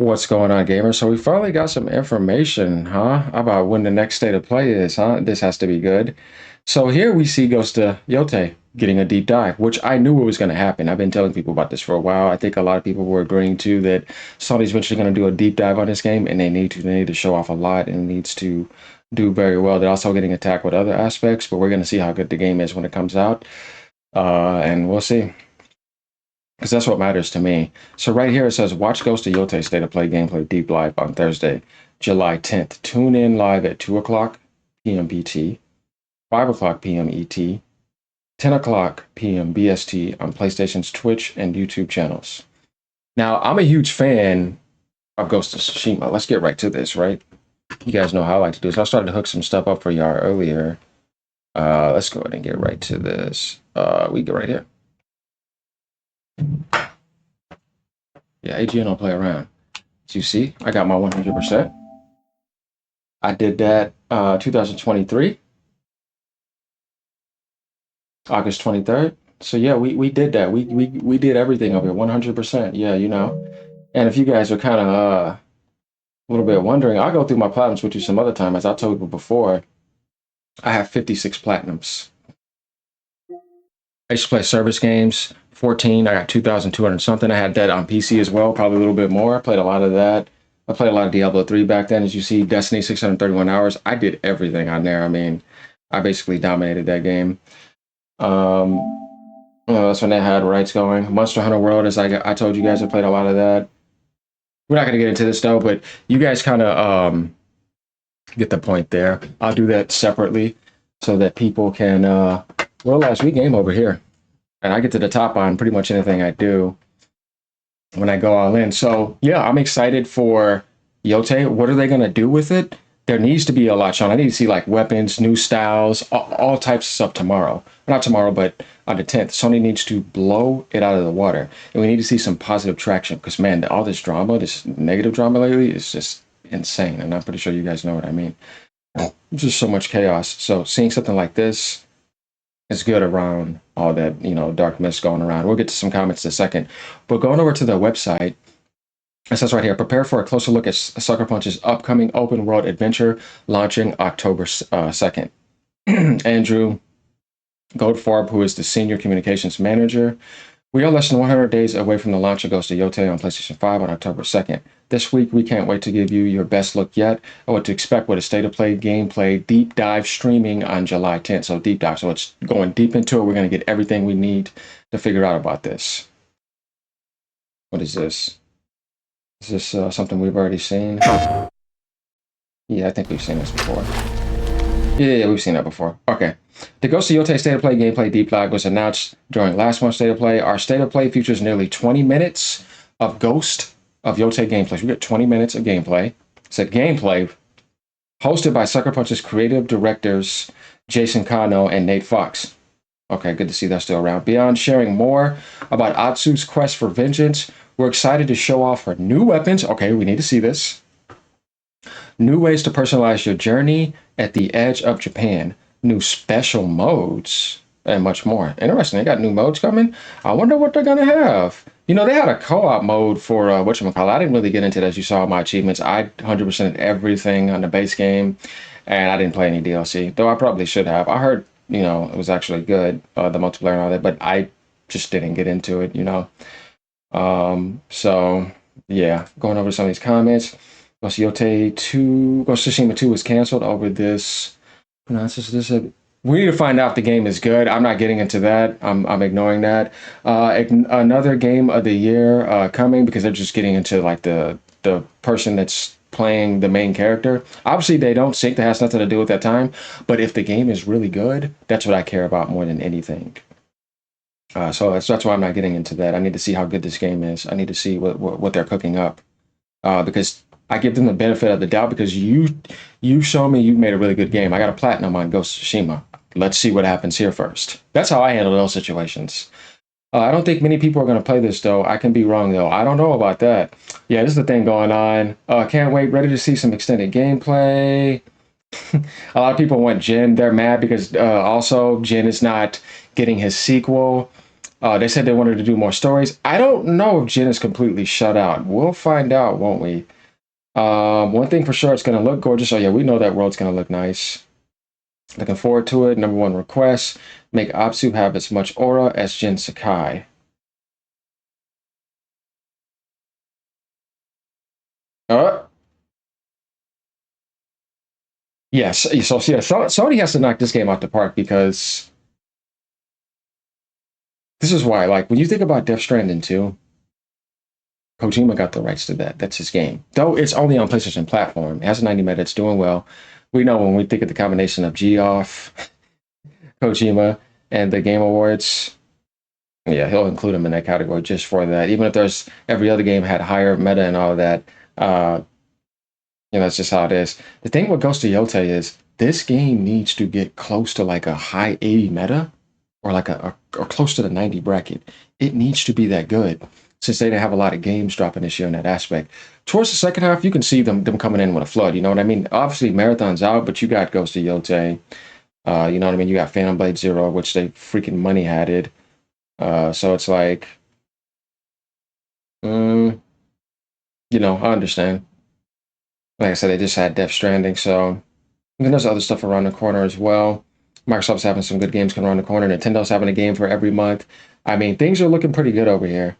What's going on, gamers? So we finally got some information, huh? About when the next state of play is, huh? This has to be good. So here we see Ghost of Yotei getting a deep dive, which I knew was going to happen. I've been telling people about this for a while. I think a lot of people were agreeing too that Sony's eventually going to do a deep dive on this game, and they need to. They need to show off a lot and it needs to do very well. They're also getting attacked with other aspects, but we're going to see how good the game is when it comes out, and we'll see because that's what matters to me. So right here it says, watch Ghost of Yotei State of Play gameplay deep live on Thursday, July 10th. Tune in live at 2 o'clock p.m. BT, 5 o'clock p.m. ET, 10 o'clock p.m. BST on PlayStation's Twitch and YouTube channels. Now, I'm a huge fan of Ghost of Tsushima. Let's get right to this, right? You guys know how I like to do this. I started to hook some stuff up for y'all earlier. Let's go ahead and get right to this. We go right here. Yeah, AGN don't play around. So you see, I got my 100%. I did that 2023, August 23rd. So yeah, we did that. We did everything over here, 100%. Yeah, you know. And if you guys are kind of a little bit wondering, I'll go through my platinums with you some other time. As I told you before, I have 56 platinums. I used to play service games, 14. I got 2,200 something. I had that on PC as well, probably a little bit more. I played a lot of that. I played a lot of Diablo 3 back then. As you see, Destiny 631 hours. I did everything on there. I mean, I basically dominated that game. That's when they had rights going. Monster Hunter World, as I told you guys, I played a lot of that. We're not going to get into this though, but you guys kind of get the point there. I'll do that separately so that people can realize we game over here. And I get to the top on pretty much anything I do when I go all in. So yeah, I'm excited for Yotei. What are they going to do with it? There needs to be a lot shown. I need to see like weapons, new styles, all types of stuff tomorrow. Not tomorrow, but on the 10th. Sony needs to blow it out of the water. And we need to see some positive traction because, man, all this drama, this negative drama lately is just insane. And I'm pretty sure you guys know what I mean. Just so much chaos. So seeing something like this is good around all that, dark mist going around. We'll get to some comments in a second. But going over to the website, it says right here, prepare for a closer look at Sucker Punch's upcoming open world adventure launching October 2nd. Andrew Goldfarb, who is the senior communications manager. We are less than 100 days away from the launch of Ghost of Yotei on PlayStation 5 on October 2nd. This week, we can't wait to give you your best look yet and what to expect with a state of play gameplay deep dive streaming on July 10th. So deep dive. So it's going deep into it. We're going to get everything we need to figure out about this. What is this? Is this something we've already seen? Yeah, I think we've seen this before. Yeah, we've seen that before. Okay. The Ghost of Yotei State of Play gameplay deep dive was announced during last month's State of Play. Our State of Play features nearly 20 minutes of Ghost of Yotei gameplay. We get 20 minutes of gameplay. It said gameplay hosted by Sucker Punch's creative directors Jason Kano and Nate Fox. Okay, good to see that's still around. Beyond sharing more about Atsu's quest for vengeance, we're excited to show off her new weapons. Okay, we need to see this. New ways to personalize your journey at the edge of Japan. New special modes and much more. Interesting. They got new modes coming. I wonder what they're gonna have. They had a co-op mode for whatchamacallit. I didn't really get into that. As you saw my achievements, I 100% everything on the base game, and I didn't play any DLC. Though I probably should have. I heard it was actually good, the multiplayer and all that, but I just didn't get into it. So yeah, going over some of these comments. Ghost of Yotei 2, Ghost of Tsushima 2 was canceled over this. We need to find out if the game is good. I'm not getting into that. I'm ignoring that. Another game of the year coming because they're just getting into like the person that's playing the main character. Obviously, they don't sync. That has nothing to do with that time. But if the game is really good, that's what I care about more than anything. So that's why I'm not getting into that. I need to see how good this game is. I need to see what they're cooking up because I give them the benefit of the doubt because you show me you've made a really good game. I got a platinum on Ghost of Tsushima. Let's see what happens here first. That's how I handle those situations. I don't think many people are going to play this, though. I can be wrong, though. I don't know about that. Yeah, this is the thing going on. Can't wait. Ready to see some extended gameplay. A lot of people want Jin. They're mad because also Jin is not getting his sequel. They said they wanted to do more stories. I don't know if Jin is completely shut out. We'll find out, won't we? One thing for sure, it's going to look gorgeous. Oh, yeah, we know that world's going to look nice. Looking forward to it. Number one request, make Apsu have as much aura as Jin Sakai. Uh, yes. So yeah, Sony has to knock this game out the park because this is why, like, when you think about Death Stranding 2, Kojima got the rights to that. That's his game. Though it's only on PlayStation platform. It has 90 meta. It's doing well. We know when we think of the combination of Geoff, Kojima, and the Game Awards, yeah, he'll include him in that category just for that. Even if there's every other game had higher meta and all of that, uh, that's just how it is. The thing with Ghost of Yotei is this game needs to get close to like a high 80 meta or like or close to the 90 bracket. It needs to be that good since they didn't have a lot of games dropping this year in that aspect. Towards the second half, you can see them coming in with a flood. You know what I mean? Obviously, Marathon's out, but you got Ghost of Yotei. You know what I mean? You got Phantom Blade Zero, which they freaking money had it. So it's like, I understand. Like I said, they just had Death Stranding, so and there's other stuff around the corner as well. Microsoft's having some good games coming around the corner. Nintendo's having a game for every month. I mean, things are looking pretty good over here.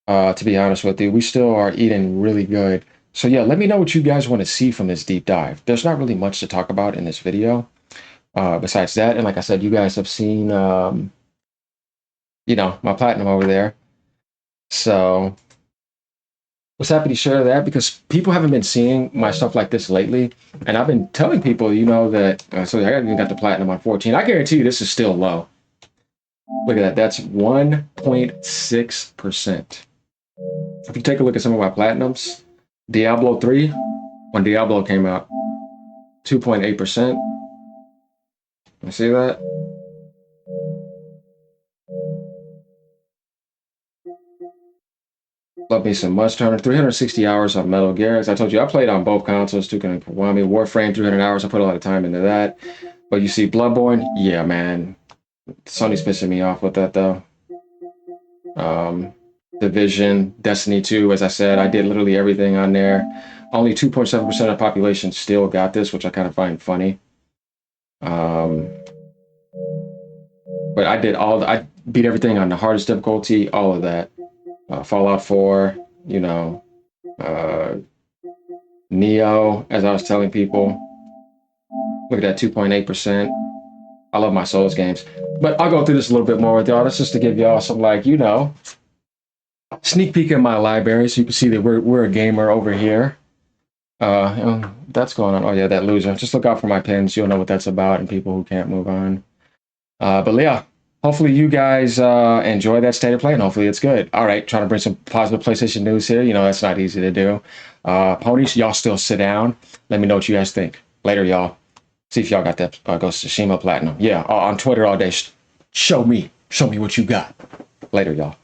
To be honest with you, we still are eating really good. So yeah, let me know what you guys want to see from this deep dive. There's not really much to talk about in this video. Besides that, and like I said, you guys have seen, my platinum over there. So was happy to share that because people haven't been seeing my stuff like this lately. And I've been telling people, that, so I even got the platinum on 14. I guarantee you this is still low. Look at that. That's 1.6%. If you take a look at some of my platinums, Diablo 3, when Diablo came out, 2.8%. You see that? Love me some Must Turner. 360 hours on Metal Gear. As I told you, I played on both consoles. Tukan and Kiwami. Warframe, 300 hours. I put a lot of time into that. But you see Bloodborne? Yeah, man. Sony's pissing me off with that, though. Division, Destiny 2, as I said, I did literally everything on there. Only 2.7% of the population still got this, which I kind of find funny. But I beat everything on the hardest difficulty, all of that. Fallout 4, Neo, as I was telling people. Look at that, 2.8%. I love my Souls games. But I'll go through this a little bit more with y'all. That's just to give y'all some, sneak peek in my library so you can see that we're a gamer over here. That's going on. Oh, yeah, that loser. Just look out for my pins. You'll know what that's about and people who can't move on. But yeah, hopefully you guys enjoy that state of play and hopefully it's good. All right, trying to bring some positive PlayStation news here. That's not easy to do. Ponies, y'all still sit down. Let me know what you guys think. Later, y'all. See if y'all got that Ghost of Tsushima Platinum. Yeah, on Twitter all day. Show me what you got. Later, y'all.